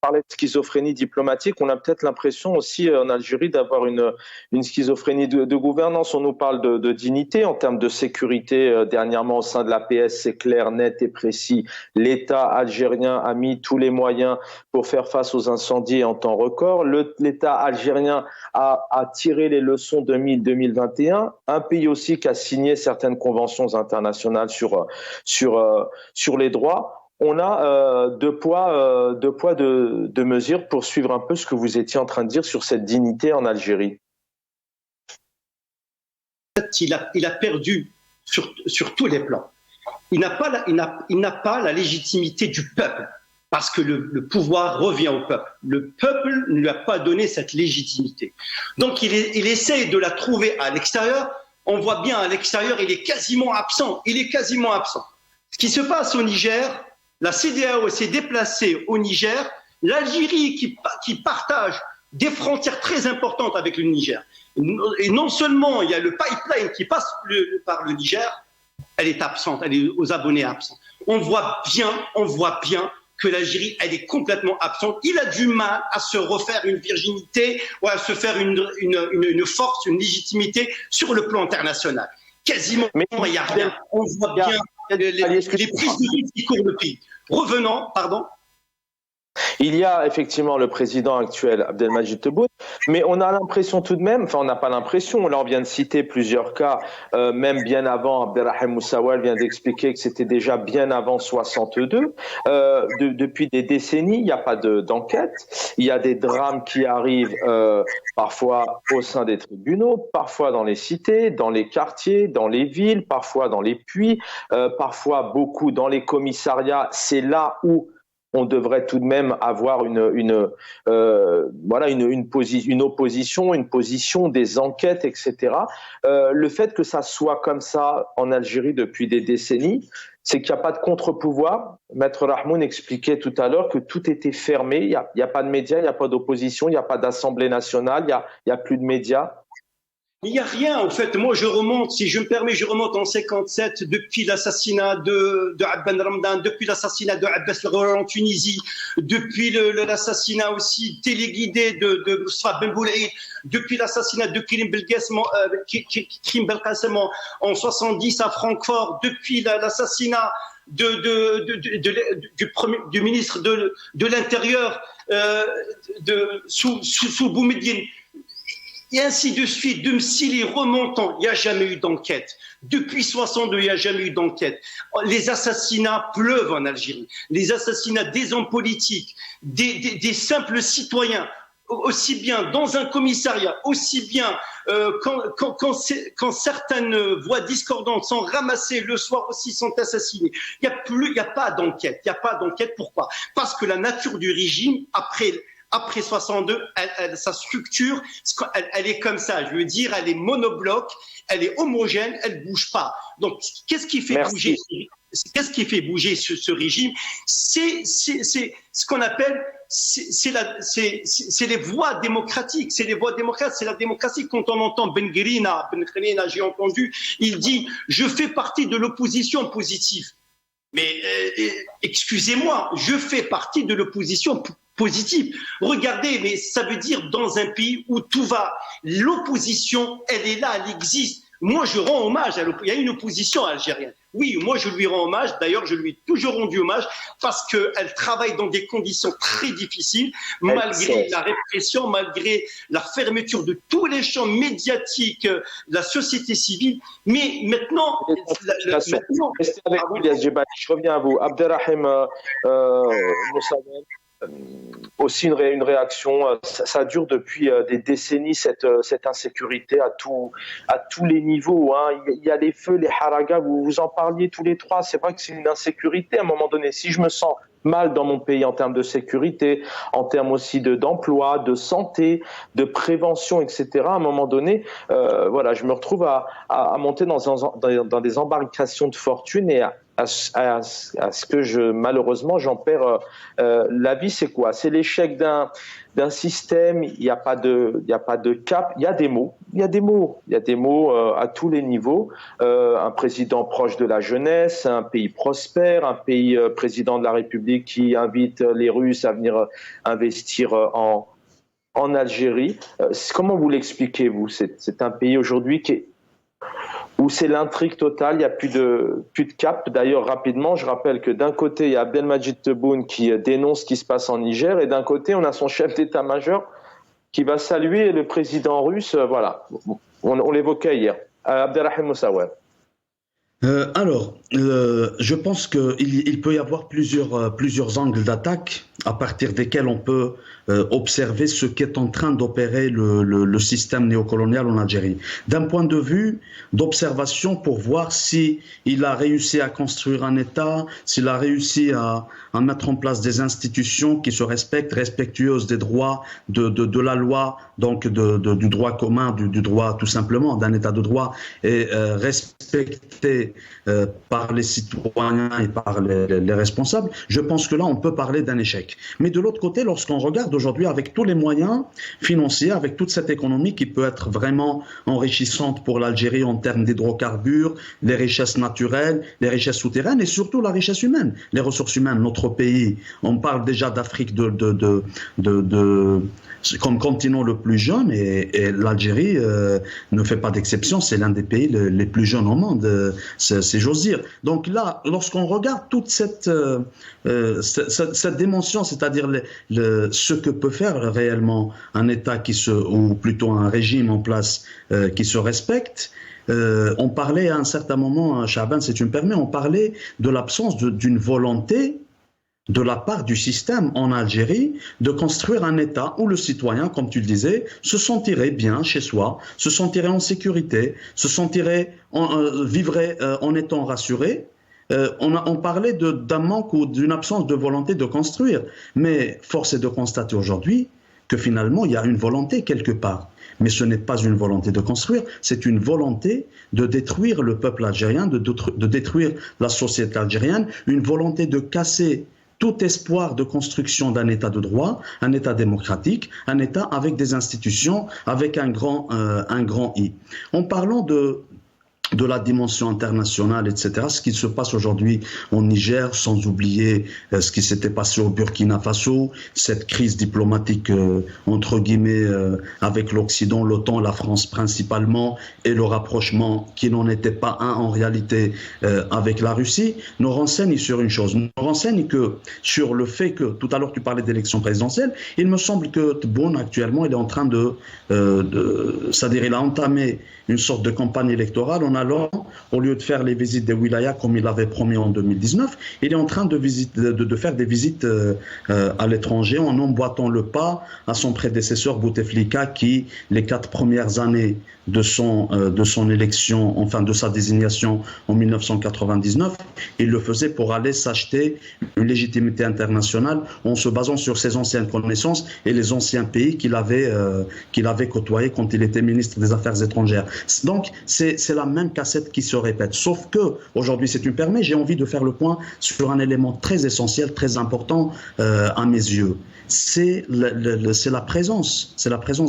parlait de schizophrénie diplomatique, on a peut-être l'impression aussi en Algérie d'avoir une schizophrénie de gouvernance. On nous parle de dignité en termes de sécurité. Dernièrement, au sein de l'APS, c'est clair, net et précis. L'État algérien a mis tous les moyens pour faire face aux incendies en temps record. L'État algérien a tiré les leçons 2021. Un pays aussi qui a signé certaines conventions internationales sur les droits. On a deux poids, deux mesures pour suivre un peu ce que vous étiez en train de dire sur cette dignité en Algérie. Il a perdu sur tous les plans. Il n'a pas la légitimité du peuple parce que le pouvoir revient au peuple. Le peuple ne lui a pas donné cette légitimité. Donc il essaie de la trouver à l'extérieur. On voit bien à l'extérieur, il est quasiment absent. Ce qui se passe au Niger, la CEDEAO s'est déplacée au Niger, l'Algérie qui partage des frontières très importantes avec le Niger. Et non seulement il y a le pipeline qui passe par le Niger, elle est absente, elle est aux abonnés absents. On voit bien que l'Algérie, elle est complètement absente. Il a du mal à se refaire une virginité ou à se faire une force, une légitimité sur le plan international. Quasiment, il n'y a rien. On voit bien les prises de risque qui courent le pays. Revenons, pardon. Il y a effectivement le président actuel, Abdelmadjid Tebboune, mais on a l'impression tout de même, enfin on n'a pas l'impression, là on vient de citer plusieurs cas, même bien avant, Abdelrahim Moussawel vient d'expliquer que c'était déjà bien avant 62, depuis des décennies, il n'y a pas d'enquête, il y a des drames qui arrivent parfois au sein des tribunaux, parfois dans les cités, dans les quartiers, dans les villes, parfois dans les puits, parfois beaucoup dans les commissariats, c'est là où on devrait tout de même avoir une opposition, une position, des enquêtes, etc. Le fait que ça soit comme ça en Algérie depuis des décennies, c'est qu'il n'y a pas de contre-pouvoir. Maître Rahmoun expliquait tout à l'heure que tout était fermé, il n'y a pas de médias, il n'y a pas d'opposition, il n'y a pas d'Assemblée nationale, il n'y a plus de médias. Il n'y a rien, en fait. Moi, je remonte en 57, depuis l'assassinat de Abben Ramdan, depuis l'assassinat de Abbas el-Ghorra en Tunisie, depuis l'assassinat aussi téléguidé de Moustapha Ben Boulaïd, depuis l'assassinat de Karim Belkacem en 70 à Francfort, depuis l'assassinat du ministre de l'Intérieur sous Boumediene, et ainsi de suite, de Msili remontant, il n'y a jamais eu d'enquête. Depuis 62, il n'y a jamais eu d'enquête. Les assassinats pleuvent en Algérie. Les assassinats des hommes politiques, des simples citoyens, aussi bien dans un commissariat, aussi bien quand certaines voix discordantes sont ramassées le soir aussi sont assassinées. Il n'y a pas d'enquête. Pourquoi? Parce que la nature du régime, après 62, sa structure, elle est comme ça. Je veux dire, elle est monobloc, elle est homogène, elle bouge pas. Donc, qu'est-ce qui fait bouger ce régime? C'est ce qu'on appelle, c'est les voies démocratiques. C'est les voies démocratiques. C'est la démocratie. Quand on entend Ben Grina, j'ai entendu, il dit, je fais partie de l'opposition positive. Mais excusez-moi, je fais partie de l'opposition positive. Regardez, mais ça veut dire dans un pays où tout va, l'opposition, elle est là, elle existe. Moi, je rends hommage il y a une opposition algérienne. Oui, moi, je lui rends hommage. D'ailleurs, je lui ai toujours rendu hommage parce qu'elle travaille dans des conditions très difficiles, malgré la répression, malgré la fermeture de tous les champs médiatiques, la société civile. Mais maintenant... Restez avec vous, Ilyas Jebali. Je reviens à vous. Abdelrahim Moussawel. Aussi une réaction, ça dure depuis des décennies cette insécurité à tous les niveaux, hein. Il y a les feux, les haragas, vous en parliez tous les trois, c'est vrai que c'est une insécurité à un moment donné. Si je me sens mal dans mon pays en termes de sécurité, en termes aussi d'emploi, de santé, de prévention, etc., à un moment donné, je me retrouve à monter dans des embarcations de fortune et à ce que malheureusement j'en perds la vie. C'est quoi? C'est l'échec d'un système. Il n'y a pas de cap. Il y a des mots à tous les niveaux. Un président proche de la jeunesse, un pays prospère, un pays président de la République qui invite les Russes à venir investir en Algérie. Comment vous l'expliquez, vous? C'est un pays aujourd'hui où c'est l'intrigue totale, il n'y a plus de cap. D'ailleurs, rapidement, je rappelle que d'un côté, il y a Abdelmadjid Tebboune qui dénonce ce qui se passe en Niger, et d'un côté, on a son chef d'état-major qui va saluer le président russe. Voilà, on l'évoquait hier. Abdelrahim Moussaouer. Je pense qu'il peut y avoir plusieurs angles d'attaque à partir desquels on peut observer ce qu'est en train d'opérer le système néocolonial en Algérie. D'un point de vue d'observation pour voir si il a réussi à construire un État, s'il a réussi à mettre en place des institutions qui se respectent, respectueuses des droits de la loi, donc du droit commun, du droit tout simplement d'un État de droit, et respecté par les citoyens et par les responsables. Je pense que là, on peut parler d'un échec. Mais de l'autre côté, lorsqu'on regarde aujourd'hui avec tous les moyens financiers, avec toute cette économie qui peut être vraiment enrichissante pour l'Algérie en termes d'hydrocarbures, les richesses naturelles, les richesses souterraines et surtout la richesse humaine, les ressources humaines. Notre pays, on parle déjà d'Afrique comme continent le plus jeune, et l'Algérie ne fait pas d'exception, c'est l'un des pays les plus jeunes au monde, si j'ose dire. Donc là, lorsqu'on regarde toute cette dimension, c'est-à-dire ce que peut faire réellement un État ou plutôt un régime en place qui se respecte, on parlait à un certain moment, Chaban, si tu me permets, on parlait de l'absence d'une volonté de la part du système en Algérie de construire un État où le citoyen, comme tu le disais, se sentirait bien chez soi, se sentirait en sécurité, vivrait en étant rassuré. On parlait d'un manque ou d'une absence de volonté de construire, mais force est de constater aujourd'hui que finalement il y a une volonté quelque part. Mais ce n'est pas une volonté de construire, c'est une volonté de détruire le peuple algérien, de détruire la société algérienne, une volonté de casser tout espoir de construction d'un État de droit, un État démocratique, un État avec des institutions, avec un grand I. En parlant de la dimension internationale, etc., ce qui se passe aujourd'hui au Niger, sans oublier ce qui s'était passé au Burkina Faso, cette crise diplomatique, entre guillemets, avec l'Occident, l'OTAN, la France principalement, et le rapprochement qui n'en était pas un en réalité avec la Russie, nous renseigne sur une chose. Nous renseigne que sur le fait que, tout à l'heure tu parlais d'élection présidentielle, il me semble que Tebboune actuellement, il est en train c'est-à-dire il a entamé une sorte de campagne électorale en allant, au lieu de faire les visites des wilayas comme il l'avait promis en 2019, il est en train de faire des visites à l'étranger en emboîtant le pas à son prédécesseur Bouteflika qui, les 4 premières années de son élection, enfin de sa désignation en 1999, il le faisait pour aller s'acheter une légitimité internationale en se basant sur ses anciennes connaissances et les anciens pays qu'il avait côtoyés quand il était ministre des Affaires étrangères. Donc c'est la même cassette qui se répète, sauf que aujourd'hui, si tu me permets, j'ai envie de faire le point sur un élément très essentiel, très important à mes yeux. C'est la présence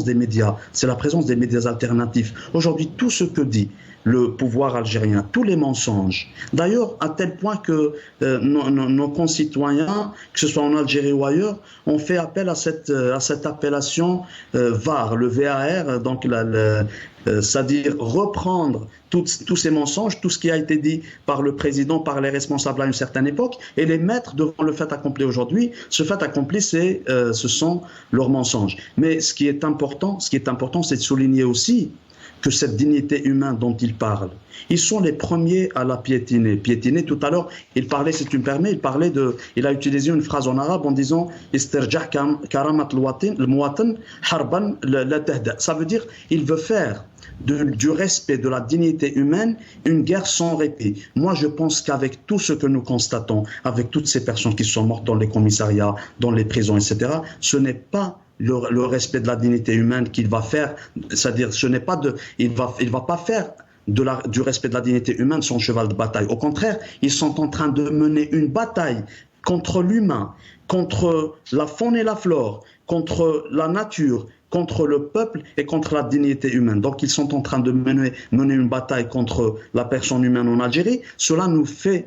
des médias, c'est la présence des médias alternatifs. Aujourd'hui, tout ce que dit le pouvoir algérien, tous les mensonges. D'ailleurs, à tel point que nos concitoyens, que ce soit en Algérie ou ailleurs, ont fait appel à cette appellation VAR, le VAR, donc c'est-à-dire reprendre tous ces mensonges, tout ce qui a été dit par le président, par les responsables à une certaine époque, et les mettre devant le fait accompli aujourd'hui. Ce fait accompli, ce sont leurs mensonges. Mais ce qui est important, c'est de souligner aussi que cette dignité humaine dont il parle, ils sont les premiers à la piétiner. Tout à l'heure, il parlait, si tu me permets, il a utilisé une phrase en arabe en disant « Istirja' karamat al-muwatan harban la tahda ». Ça veut dire il veut faire du respect de la dignité humaine une guerre sans répit. Moi, je pense qu'avec tout ce que nous constatons, avec toutes ces personnes qui sont mortes dans les commissariats, dans les prisons, etc., ce n'est pas le respect de la dignité humaine qu'il va faire, c'est-à-dire il va pas faire du respect de la dignité humaine son cheval de bataille. Au contraire, ils sont en train de mener une bataille contre l'humain, contre la faune et la flore, contre la nature, contre le peuple et contre la dignité humaine. Donc ils sont en train de mener une bataille contre la personne humaine en Algérie. Cela nous fait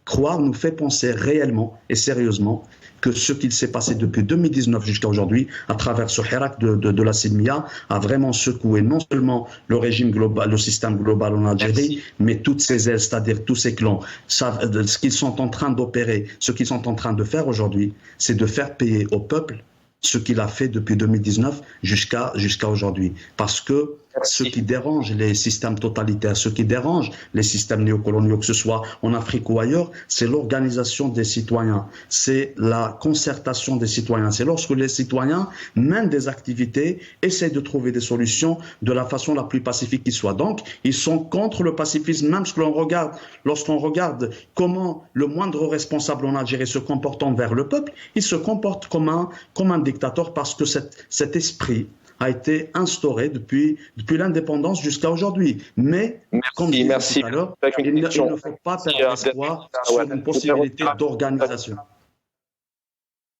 croire, nous fait penser réellement et sérieusement que ce qu'il s'est passé depuis 2019 jusqu'à aujourd'hui, à travers ce hirak de la Silmiya, a vraiment secoué non seulement le régime global, le système global en Algérie, mais toutes ces ailes, c'est-à-dire tous ces clans. Ce qu'ils sont en train d'opérer, ce qu'ils sont en train de faire aujourd'hui, c'est de faire payer au peuple ce qu'il a fait depuis 2019 jusqu'à aujourd'hui. Parce que ce qui dérange les systèmes totalitaires, ce qui dérange les systèmes néocoloniaux, que ce soit en Afrique ou ailleurs, c'est l'organisation des citoyens, c'est la concertation des citoyens. C'est lorsque les citoyens mènent des activités, essayent de trouver des solutions de la façon la plus pacifique qui soit. Donc, ils sont contre le pacifisme, même lorsqu'on regarde comment le moindre responsable en Algérie se comporte envers le peuple, il se comporte comme un dictateur parce que cet esprit a été instauré depuis l'indépendance jusqu'à aujourd'hui. Mais, comme je disais tout à l'heure, il ne faut pas perdre espoir sur une possibilité d'organisation.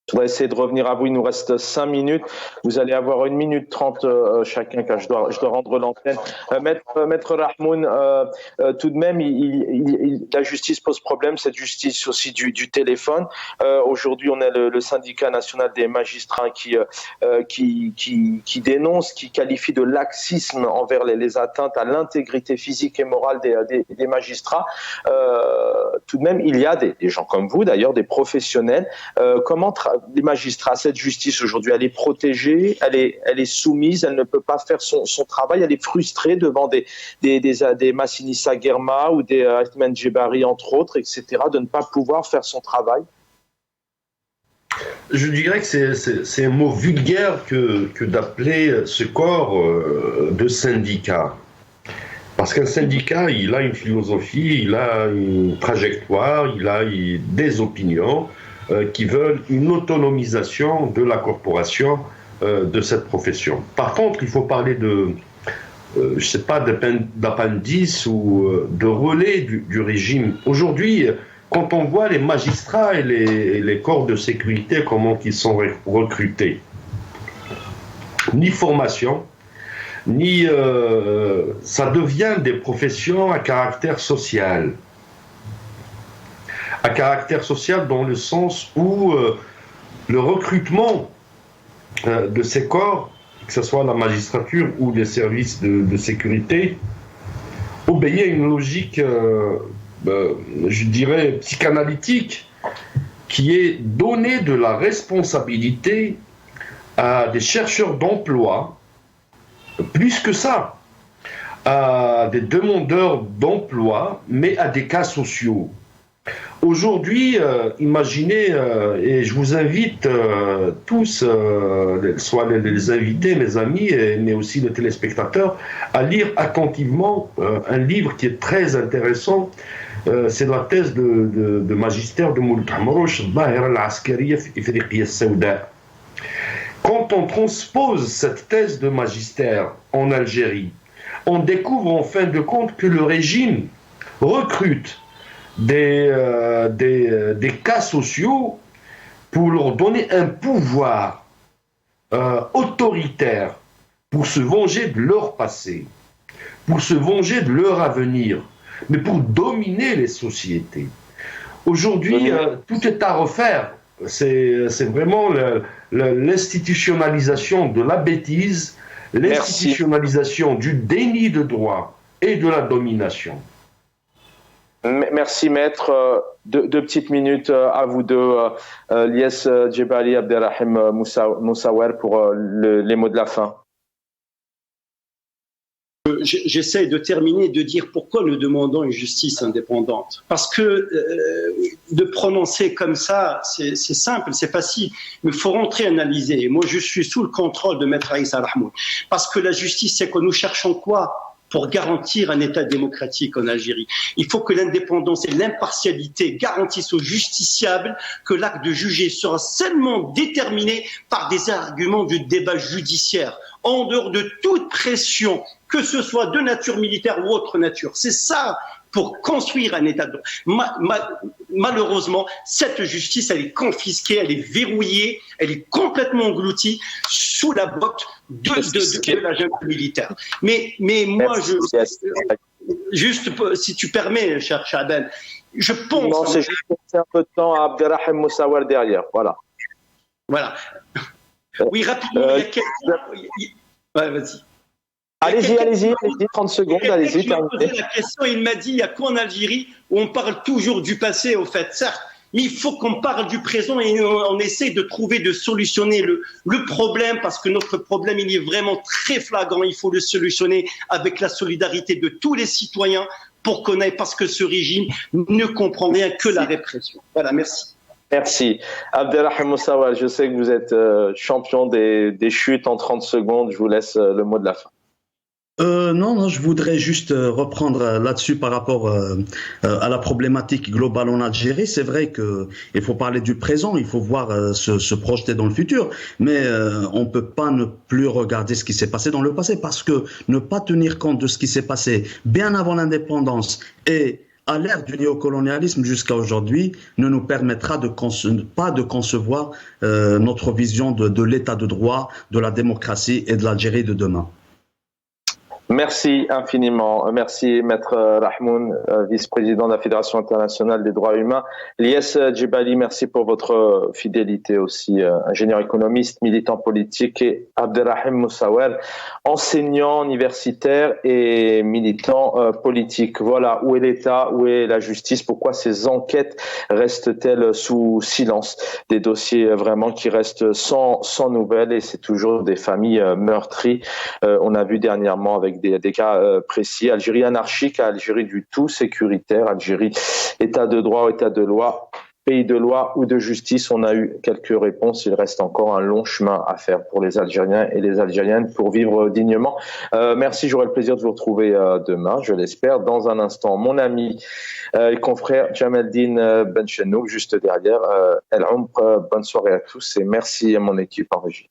Je voudrais essayer de revenir à vous. Il nous reste 5 minutes. Vous allez avoir 1 minute 30 chacun, car je dois rendre l'antenne. Maître Rahmoun, tout de même, la justice pose problème, cette justice aussi du téléphone. Aujourd'hui, on a le syndicat national des magistrats qui dénonce, qui qualifie de laxisme envers les atteintes à l'intégrité physique et morale des magistrats. Tout de même, il y a des gens comme vous, d'ailleurs, des professionnels. Comment les magistrats, cette justice aujourd'hui, elle est protégée, elle est soumise, elle ne peut pas faire son travail, elle est frustrée devant des Massinissa Guerma ou des Ahmed Djebari, entre autres, etc., de ne pas pouvoir faire son travail? Je dirais que c'est un mot vulgaire que d'appeler ce corps de syndicat. Parce qu'un syndicat, il a une philosophie, il a une trajectoire, il a des opinions qui veulent une autonomisation de la corporation de cette profession. Par contre, il faut parler je sais pas, d'appendice ou de relais du régime. Aujourd'hui, quand on voit les magistrats et les corps de sécurité, comment ils sont recrutés, ni formation, ni ça devient des professions à caractère social. À caractère social dans le sens où le recrutement de ces corps, que ce soit la magistrature ou les services de sécurité, obéit à une logique, je dirais, psychanalytique, qui est donner de la responsabilité à des chercheurs d'emploi, plus que ça, à des demandeurs d'emploi, mais à des cas sociaux. Aujourd'hui, imaginez, et je vous invite tous, soit les invités, mes amis, mais aussi les téléspectateurs, à lire attentivement un livre qui est très intéressant. C'est la thèse de magistère de Moulay Hamrouch, Dhahira al-Askariya fi Ifriqiya as-Sawda. Quand on transpose cette thèse de magistère en Algérie, on découvre en fin de compte que le régime recrute des cas sociaux pour leur donner un pouvoir autoritaire pour se venger de leur passé, pour se venger de leur avenir, mais pour dominer les sociétés. Aujourd'hui, tout est à refaire. C'est vraiment l'institutionnalisation de la bêtise, l'institutionnalisation du déni de droit et de la domination. Merci maître. Deux petites minutes à vous deux, Lies Djebari, Abderrahim Moussaouer, pour les mots de la fin. J'essaie de terminer, de dire pourquoi nous demandons une justice indépendante. Parce que de prononcer comme ça, c'est simple, c'est facile. Mais il faut rentrer, analyser. Et moi, je suis sous le contrôle de Maître Issa Rahmoun. Parce que la justice, c'est que nous cherchons quoi ? pour garantir un État démocratique en Algérie. Il faut que l'indépendance et l'impartialité garantissent aux justiciables que l'acte de juger sera seulement déterminé par des arguments du débat judiciaire, en dehors de toute pression, que ce soit de nature militaire ou autre nature. C'est ça pour construire un État de droit. Malheureusement, cette justice, elle est confisquée, elle est verrouillée, elle est complètement engloutie sous la botte de la junte militaire. Mais moi, juste si tu permets, cher Chaban, je pense... Non, c'est juste laisser un peu de temps à Abderrahim Moussaouer derrière, voilà. Voilà. Oui, rapidement, il y a quelqu'un... Ouais, vas-y. Allez-y, 30 secondes, allez-y, terminez. La question, il m'a dit, il n'y a qu'en Algérie où on parle toujours du passé, au fait, certes, mais il faut qu'on parle du présent et on essaie de solutionner le problème, parce que notre problème, il est vraiment très flagrant, il faut le solutionner avec la solidarité de tous les citoyens pour qu'on aille, parce que ce régime ne comprend rien que la répression. Voilà, merci. Merci. Abderrahim Moussaouer, je sais que vous êtes champion des chutes en 30 secondes, je vous laisse le mot de la fin. Non, je voudrais juste reprendre là-dessus par rapport à la problématique globale en Algérie. C'est vrai que il faut parler du présent, il faut voir se projeter dans le futur, mais on peut pas ne plus regarder ce qui s'est passé dans le passé, parce que ne pas tenir compte de ce qui s'est passé bien avant l'indépendance et à l'ère du néocolonialisme jusqu'à aujourd'hui ne nous permettra pas de concevoir notre vision de l'état de droit, de la démocratie et de l'Algérie de demain. Merci infiniment. Merci Maître Rahmoun, vice-président de la Fédération internationale des droits humains. Lies Djibali, merci pour votre fidélité aussi, ingénieur économiste, militant politique, et Abderrahim Moussaouer, enseignant universitaire et militant politique. Voilà, où est l'État, où est la justice, pourquoi ces enquêtes restent-elles sous silence? Des dossiers vraiment qui restent sans nouvelles, et c'est toujours des familles meurtries. On a vu dernièrement avec des cas précis. Algérie anarchique, Algérie du tout sécuritaire, Algérie état de droit, état de loi, pays de loi ou de justice. On a eu quelques réponses. Il reste encore un long chemin à faire pour les Algériens et les Algériennes pour vivre dignement. Merci, j'aurai le plaisir de vous retrouver demain, je l'espère. Dans un instant, mon ami et confrère Jamaldine Benchenouk, juste derrière. El Omr, bonne soirée à tous et merci à mon équipe en régie.